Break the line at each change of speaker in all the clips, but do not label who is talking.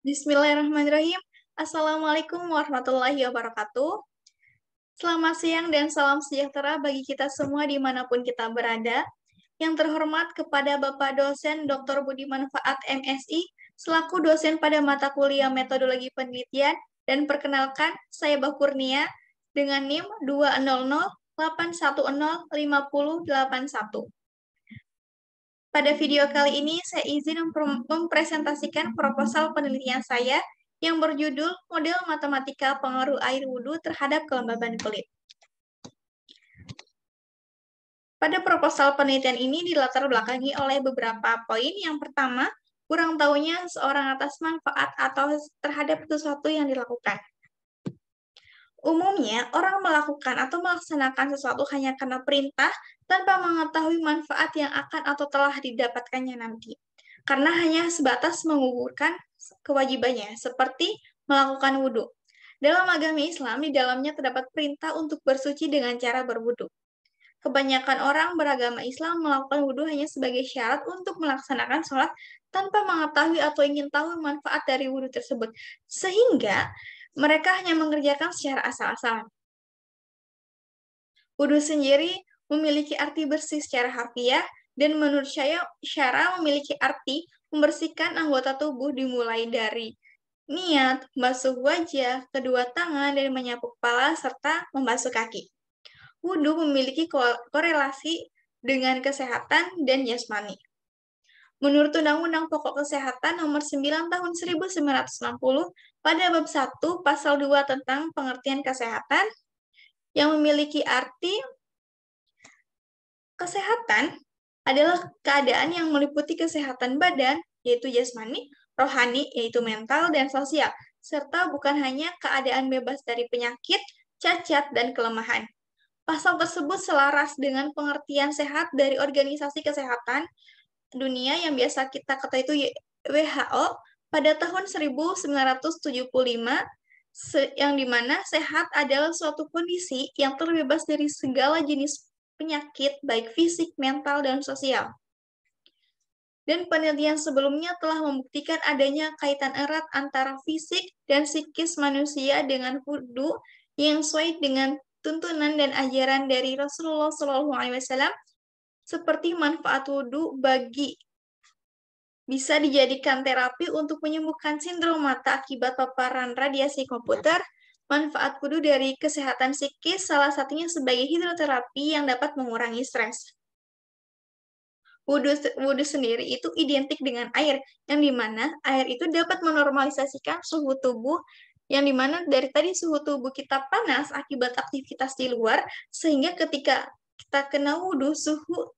Bismillahirrahmanirrahim. Assalamualaikum warahmatullahi wabarakatuh. Selamat siang dan salam sejahtera bagi kita semua dimanapun kita berada. Yang terhormat kepada Bapak dosen Dr. Budi Manfaat MSI, selaku dosen pada mata kuliah Metodologi Penelitian, dan perkenalkan, saya Bakurnia dengan NIM 200810501. Pada video kali ini, saya izin mempresentasikan proposal penelitian saya yang berjudul Model Matematika Pengaruh Air Wudhu Terhadap Kelembaban Kulit. Pada proposal penelitian ini dilatar belakangi oleh beberapa poin. Yang pertama, kurang tahunya seorang atas manfaat atau terhadap sesuatu yang dilakukan. Umumnya, orang melakukan atau melaksanakan sesuatu hanya karena perintah tanpa mengetahui manfaat yang akan atau telah didapatkannya nanti. Karena hanya sebatas menggugurkan kewajibannya, seperti melakukan wudhu. Dalam agama Islam, di dalamnya terdapat perintah untuk bersuci dengan cara berwudhu. Kebanyakan orang beragama Islam melakukan wudhu hanya sebagai syarat untuk melaksanakan sholat tanpa mengetahui atau ingin tahu manfaat dari wudhu tersebut. Sehingga mereka hanya mengerjakan secara asal-asalan. Wudhu sendiri memiliki arti bersih secara harfiah, dan menurut saya syara memiliki arti membersihkan anggota tubuh dimulai dari niat, membasuh wajah, kedua tangan, dan menyapu kepala, serta membasuh kaki. Wudhu memiliki korelasi dengan kesehatan dan jasmani. Menurut Undang-Undang Pokok Kesehatan Nomor 9 Tahun 1960, pada bab 1 pasal 2 tentang pengertian kesehatan, yang memiliki arti kesehatan adalah keadaan yang meliputi kesehatan badan, yaitu jasmani, rohani, yaitu mental, dan sosial, serta bukan hanya keadaan bebas dari penyakit, cacat, dan kelemahan. Pasal tersebut selaras dengan pengertian sehat dari Organisasi Kesehatan Dunia yang biasa kita ketahui itu WHO pada tahun 1975, yang dimana sehat adalah suatu kondisi yang terbebas dari segala jenis penyakit, baik fisik, mental, dan sosial. Dan penelitian sebelumnya telah membuktikan adanya kaitan erat antara fisik dan psikis manusia dengan wudhu yang sesuai dengan tuntunan dan ajaran dari Rasulullah SAW, seperti manfaat wudhu bisa dijadikan terapi untuk menyembuhkan sindrom mata akibat paparan radiasi komputer. Manfaat wudhu dari kesehatan psikis salah satunya sebagai hidroterapi yang dapat mengurangi stres. Wudhu sendiri itu identik dengan air, yang dimana air itu dapat menormalisasikan suhu tubuh, yang dimana dari tadi suhu tubuh kita panas akibat aktivitas di luar, sehingga ketika kita kena wudhu, suhu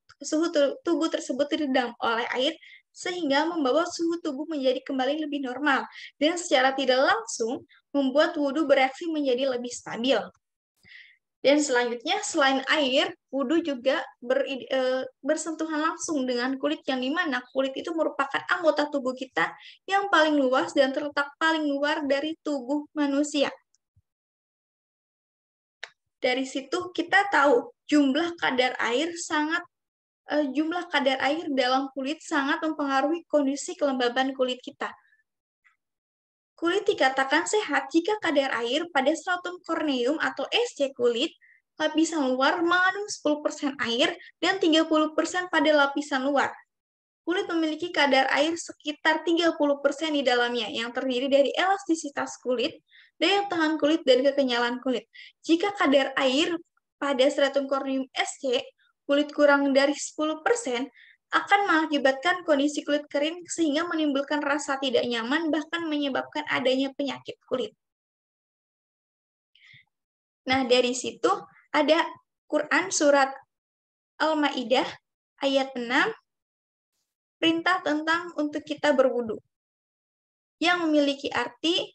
tubuh tersebut diredam oleh air, sehingga membawa suhu tubuh menjadi kembali lebih normal, dan secara tidak langsung membuat wudhu bereaksi menjadi lebih stabil. Dan selanjutnya, selain air, wudhu juga bersentuhan langsung dengan kulit, yang dimana kulit itu merupakan anggota tubuh kita yang paling luas dan terletak paling luar dari tubuh manusia. Dari situ kita tahu jumlah kadar air dalam kulit sangat mempengaruhi kondisi kelembaban kulit kita. Kulit dikatakan sehat jika kadar air pada stratum corneum atau SC kulit, lapisan luar mengandung 10% air dan 30% pada lapisan luar. Kulit memiliki kadar air sekitar 30% di dalamnya, yang terdiri dari elastisitas kulit, daya tahan kulit, dan kekenyalan kulit. Jika kadar air pada stratum corneum SC kulit kurang dari 10%, akan mengakibatkan kondisi kulit kering sehingga menimbulkan rasa tidak nyaman, bahkan menyebabkan adanya penyakit kulit. Nah, dari situ ada Quran surat Al-Maidah ayat 6, perintah tentang untuk kita berwudu, yang memiliki arti,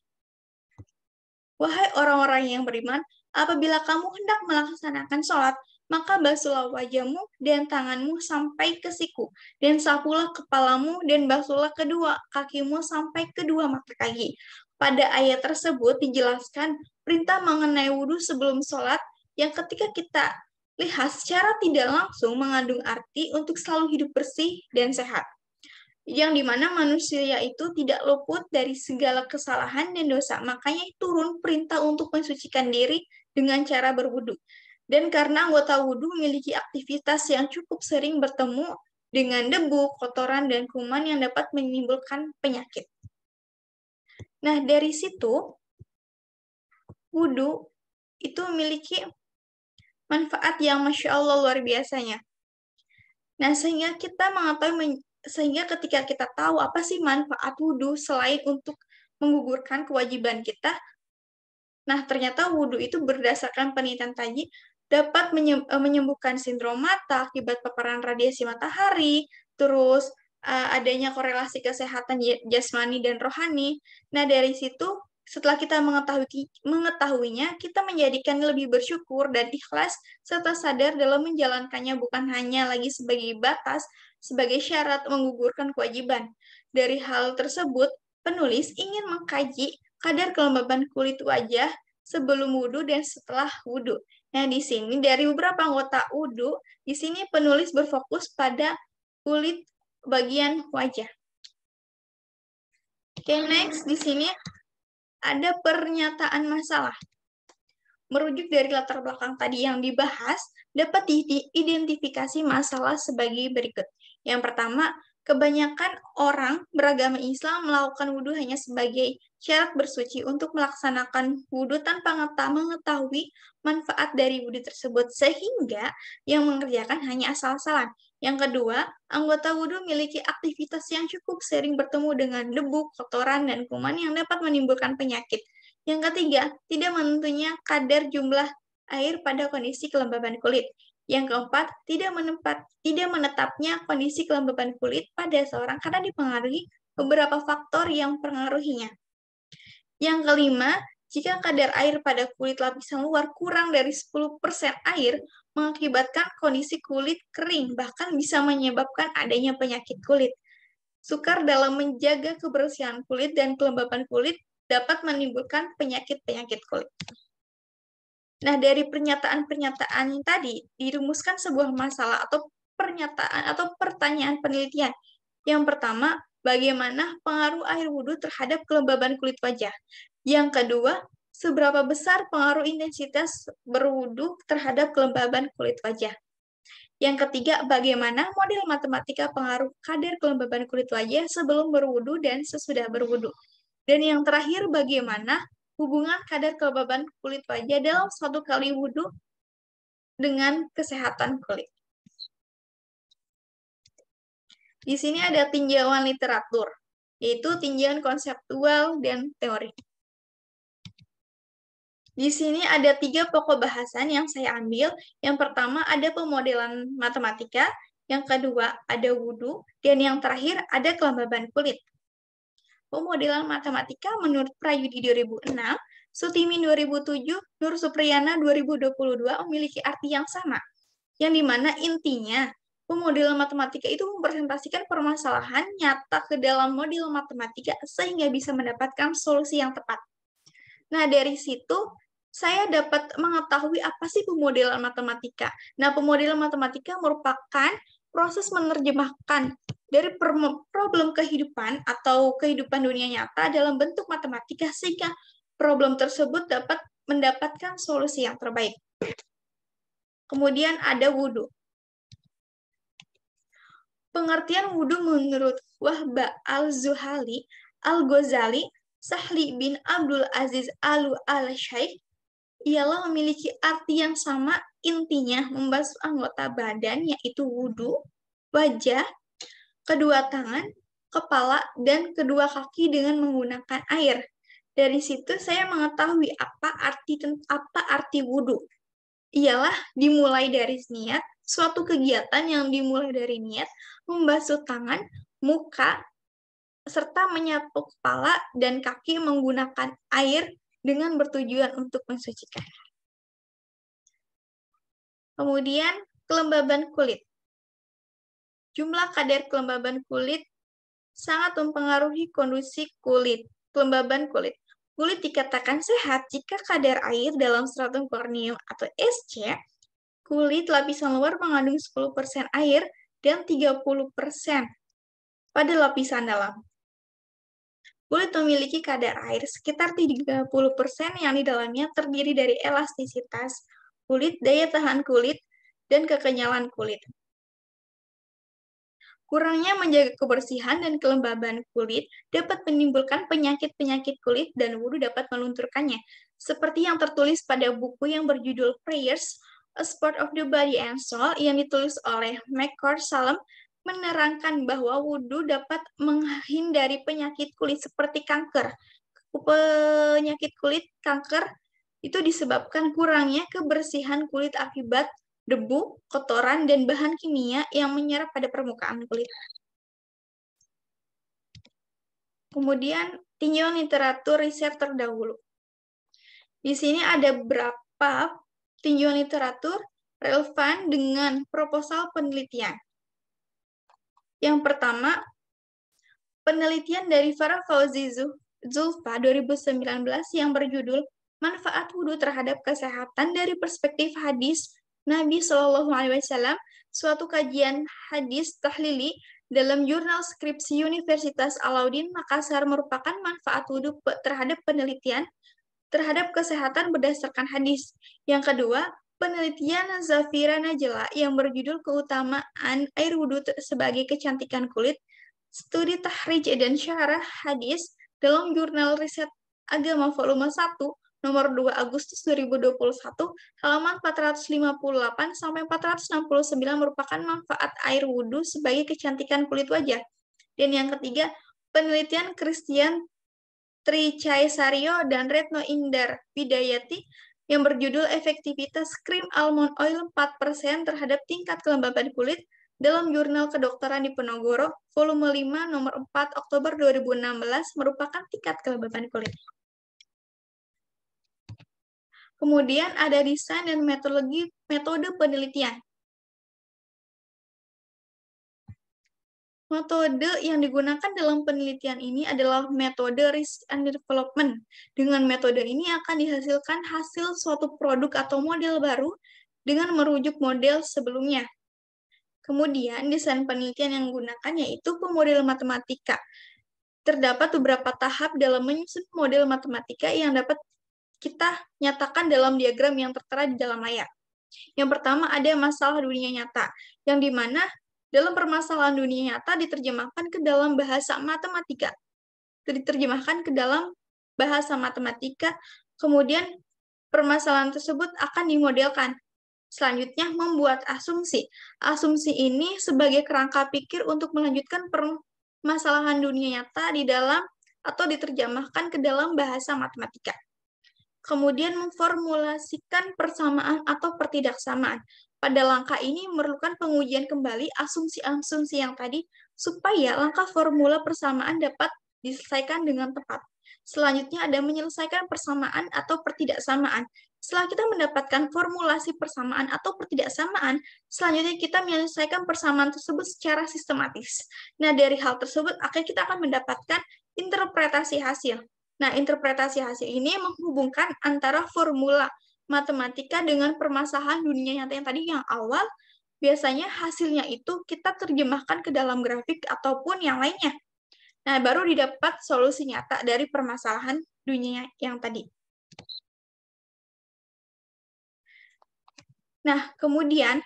wahai orang-orang yang beriman, apabila kamu hendak melaksanakan sholat, maka basuhlah wajahmu dan tanganmu sampai ke siku, dan sapulah kepalamu, dan basuhlah kedua kakimu sampai kedua mata kaki. Pada ayat tersebut dijelaskan perintah mengenai wudhu sebelum sholat, yang ketika kita lihat secara tidak langsung mengandung arti untuk selalu hidup bersih dan sehat. yang dimana manusia itu tidak luput dari segala kesalahan dan dosa. Makanya turun perintah untuk mensucikan diri dengan cara berwudu. Dan karena anggota wudu memiliki aktivitas yang cukup sering bertemu dengan debu, kotoran, dan kuman yang dapat menimbulkan penyakit. Nah, dari situ, wudu itu memiliki manfaat yang Masya Allah luar biasanya. Nah, sehingga ketika kita tahu apa sih manfaat wudhu selain untuk menggugurkan kewajiban kita, nah ternyata wudhu itu berdasarkan penelitian tadi dapat menyembuhkan sindrom mata akibat paparan radiasi matahari, terus adanya korelasi kesehatan jasmani dan rohani. Nah, dari situ setelah kita mengetahuinya, kita menjadikannya lebih bersyukur dan ikhlas, serta sadar dalam menjalankannya bukan hanya lagi sebagai batas, sebagai syarat menggugurkan kewajiban. Dari hal tersebut, penulis ingin mengkaji kadar kelembaban kulit wajah sebelum wudhu dan setelah wudhu. Nah, di sini dari beberapa anggota wudhu, di sini penulis berfokus pada kulit bagian wajah. Oke, next di sini ada pernyataan masalah. Merujuk dari latar belakang tadi yang dibahas, dapat diidentifikasi masalah sebagai berikut. Yang pertama, kebanyakan orang beragama Islam melakukan wudhu hanya sebagai syarat bersuci untuk melaksanakan wudhu tanpa mengetahui manfaat dari wudhu tersebut, sehingga yang mengerjakan hanya asal-asalan. Yang kedua, anggota wudhu memiliki aktivitas yang cukup sering bertemu dengan debu, kotoran, dan kuman yang dapat menimbulkan penyakit. Yang ketiga, tidak menentunya kadar jumlah air pada kondisi kelembaban kulit. Yang keempat, tidak menetapnya kondisi kelembaban kulit pada seorang karena dipengaruhi beberapa faktor yang mempengaruhinya. Yang kelima, jika kadar air pada kulit lapisan luar kurang dari 10% air, mengakibatkan kondisi kulit kering, bahkan bisa menyebabkan adanya penyakit kulit. Sukar dalam menjaga kebersihan kulit dan kelembaban kulit dapat menimbulkan penyakit-penyakit kulit. Nah, dari pernyataan-pernyataan tadi dirumuskan sebuah masalah atau pernyataan atau pertanyaan penelitian. Yang pertama, bagaimana pengaruh air wudhu terhadap kelembaban kulit wajah? Yang kedua, seberapa besar pengaruh intensitas berwudhu terhadap kelembaban kulit wajah? Yang ketiga, bagaimana model matematika pengaruh kadar kelembaban kulit wajah sebelum berwudhu dan sesudah berwudhu? Dan yang terakhir, bagaimana hubungan kadar kelembaban kulit wajah dalam suatu kali wudhu dengan kesehatan kulit? Di sini ada tinjauan literatur, yaitu tinjauan konseptual dan teori. Di sini ada 3 pokok bahasan yang saya ambil. Yang pertama ada pemodelan matematika, yang kedua ada wudhu, dan yang terakhir ada kelembaban kulit. Pemodelan matematika menurut Prayudi 2006, Sutimin 2007, Nur Supriyana 2022 memiliki arti yang sama, yang dimana intinya pemodelan matematika itu mempresentasikan permasalahan nyata ke dalam model matematika sehingga bisa mendapatkan solusi yang tepat. Nah, dari situ saya dapat mengetahui apa sih pemodelan matematika. Nah, pemodelan matematika merupakan proses menerjemahkan dari problem kehidupan atau kehidupan dunia nyata dalam bentuk matematika sehingga problem tersebut dapat mendapatkan solusi yang terbaik. Kemudian ada wudhu. Pengertian wudhu menurut Wahba al-Zuhali, al-Ghazali, Sahli bin Abdul Aziz al-Syaikh ialah memiliki arti yang sama, intinya membasuh anggota badan yaitu wudhu, wajah, kedua tangan, kepala, dan kedua kaki dengan menggunakan air. Dari situ saya mengetahui apa arti wudhu. Ialah dimulai dari niat, suatu kegiatan yang dimulai dari niat, membasuh tangan, muka, serta menyapu kepala dan kaki menggunakan air dengan bertujuan untuk mensucikan. Kemudian, kelembaban kulit. Jumlah kadar kelembaban kulit sangat mempengaruhi kondisi kelembaban kulit. Kulit dikatakan sehat jika kadar air dalam stratum corneum atau SC, kulit lapisan luar mengandung 10% air dan 30% pada lapisan dalam. Kulit memiliki kadar air sekitar 30% yang di dalamnya terdiri dari elastisitas kulit, daya tahan kulit, dan kekenyalan kulit. Kurangnya menjaga kebersihan dan kelembaban kulit dapat menimbulkan penyakit-penyakit kulit dan wudhu dapat melunturkannya. Seperti yang tertulis pada buku yang berjudul Prayers, A Sport of the Body and Soul yang ditulis oleh McCord Salem menerangkan bahwa wudhu dapat menghindari penyakit kulit seperti kanker. Penyakit kulit kanker itu disebabkan kurangnya kebersihan kulit akibat debu, kotoran, dan bahan kimia yang menyerap pada permukaan kulit. Kemudian, tinjauan literatur riset terdahulu. Di sini ada beberapa tinjauan literatur relevan dengan proposal penelitian. Yang pertama, penelitian dari Farah Fauzi Zulfa 2019 yang berjudul Manfaat Wudhu Terhadap Kesehatan dari Perspektif Hadis Nabi Shallallahu Alaihi Wasallam, suatu kajian hadis tahlili dalam jurnal skripsi Universitas Alauddin Makassar merupakan manfaat wudhu terhadap penelitian terhadap kesehatan berdasarkan hadis. Yang kedua, penelitian Zafira Najla yang berjudul Keutamaan Air Wudhu sebagai Kecantikan Kulit, studi tahrij dan syarah hadis dalam jurnal riset agama volume 1 nomor 2 Agustus 2021 halaman 458 sampai 469 merupakan manfaat air wudhu sebagai kecantikan kulit wajah. Dan yang ketiga, penelitian Christian Tricaisario dan Retno Indar Widayati yang berjudul Efektivitas Krim Almond Oil 4% terhadap tingkat kelembaban kulit dalam Jurnal Kedokteran Diponegoro, volume 5, nomor 4, Oktober 2016, merupakan tingkat kelembaban kulit. Kemudian ada desain dan metode penelitian. Metode yang digunakan dalam penelitian ini adalah metode risk and development. Dengan metode ini akan dihasilkan hasil suatu produk atau model baru dengan merujuk model sebelumnya. Kemudian, desain penelitian yang digunakan yaitu pemodel matematika. Terdapat beberapa tahap dalam menyusun model matematika yang dapat kita nyatakan dalam diagram yang tertera di dalam layar. Yang pertama ada masalah dunia nyata, yang dimana dalam permasalahan dunia nyata diterjemahkan ke dalam bahasa matematika. Kemudian permasalahan tersebut akan dimodelkan. Selanjutnya, membuat asumsi. Asumsi ini sebagai kerangka pikir untuk melanjutkan permasalahan dunia nyata di dalam atau diterjemahkan ke dalam bahasa matematika. Kemudian memformulasikan persamaan atau pertidaksamaan. Pada langkah ini memerlukan pengujian kembali asumsi-asumsi yang tadi supaya langkah formula persamaan dapat diselesaikan dengan tepat. Selanjutnya ada menyelesaikan persamaan atau pertidaksamaan. Setelah kita mendapatkan formulasi persamaan atau pertidaksamaan, selanjutnya kita menyelesaikan persamaan tersebut secara sistematis. Nah, dari hal tersebut kita akan mendapatkan interpretasi hasil. Nah, interpretasi hasil ini menghubungkan antara formula matematika dengan permasalahan dunia nyata yang tadi yang awal, biasanya hasilnya itu kita terjemahkan ke dalam grafik ataupun yang lainnya. Nah, baru didapat solusi nyata dari permasalahan dunia yang tadi. Nah, kemudian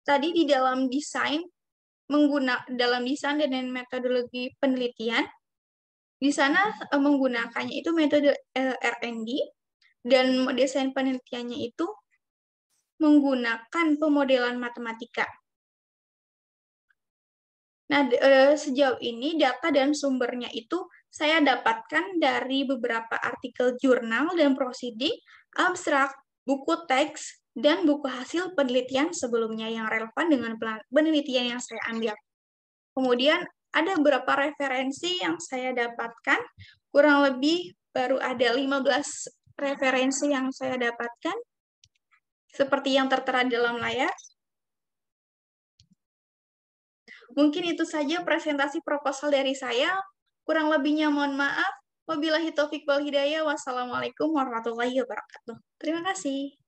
tadi di dalam desain dalam desain dan metodologi penelitian, di sana menggunakannya itu metode R&D dan desain penelitiannya itu menggunakan pemodelan matematika. Nah, sejauh ini data dan sumbernya itu saya dapatkan dari beberapa artikel jurnal dan proceeding, abstrak, buku teks, dan buku hasil penelitian sebelumnya yang relevan dengan penelitian yang saya ambil. Kemudian ada beberapa referensi yang saya dapatkan, kurang lebih baru ada 15 referensi yang saya dapatkan, seperti yang tertera di dalam layar. Mungkin itu saja presentasi proposal dari saya. Kurang lebihnya mohon maaf. Wabillahi taufiq wal hidayah. Wassalamualaikum warahmatullahi wabarakatuh. Terima kasih.